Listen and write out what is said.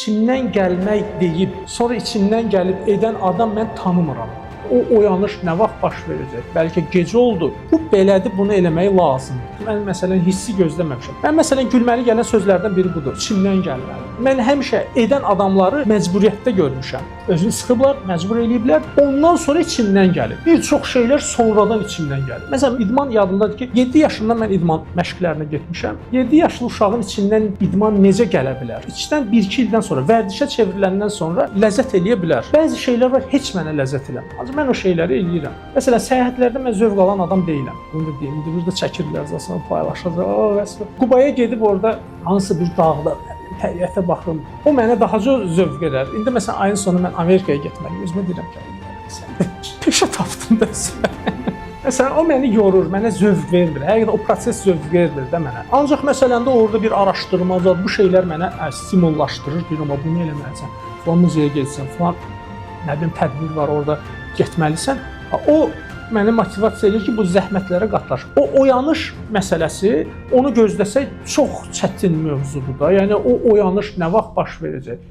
içimdən gəlmək deyib, sonra içimdən gəlib edən adam mən tanımıram. O oyanış nə vaxt baş verəcək? Bəlkə gecə oldu. Bu belədir, bunu eləmək lazımdır. Mən məsələn hissi gözləməmişəm. Mən məsələn gülməli gələn sözlərdən biri budur. İçimdən gəlməli. Mən həmişə edən adamları məcburiyyətdə görmüşəm. Özünü sıxıblar, məcbur eləyiblər. Ondan sonra içimdən gəlir. Bir çox şeylər sonradan içimdən gəlir. Məsələn, idman yadımdadır ki, 7 yaşında mən idman məşqlərinə getmişəm. 7 yaşlı uşağın içindən idman necə gələ bilər? İçdən 1-2 ildən sonra, vərdişə çevriləndən sonra ləzzət eləyə bilər. Bəzi şeylər var, heç mənə ləzzət eləmir. Ancaq mən o şeyləri eləyirəm. Məsələn, səyahətlərdə mən zövq alan adam deyiləm. Bunu da deyim, burada çəkirlər, zaten paylaşacaq. Qubaya gedib orada hansısa bir dağda təbiətə baxım. O mənə daha çox zövq edər. İndi məsələn ayın sonu mən Amerikaya getməliyəm. Özümə deyirəm ki, peşə tapdım da məsələn, o məni yorur, mənə zövq vermir. Həqiqətən o proses zövq vermir də mənə. Ancaq məsələn də orada bir araşdırmaca, bu şeylər mənə stimullaşdırır. Deyirəm, amma bunu eləməlisən. Falan muzeyə getsən, falan nə bilim tədbir var orada getməlisən. O məni motivasiya edir ki, bu zəhmətlərə qatlaş. O oyanış məsələsi, onu gözləsək çox çətin mövzudur da. Yəni o oyanış nə vaxt baş verəcək?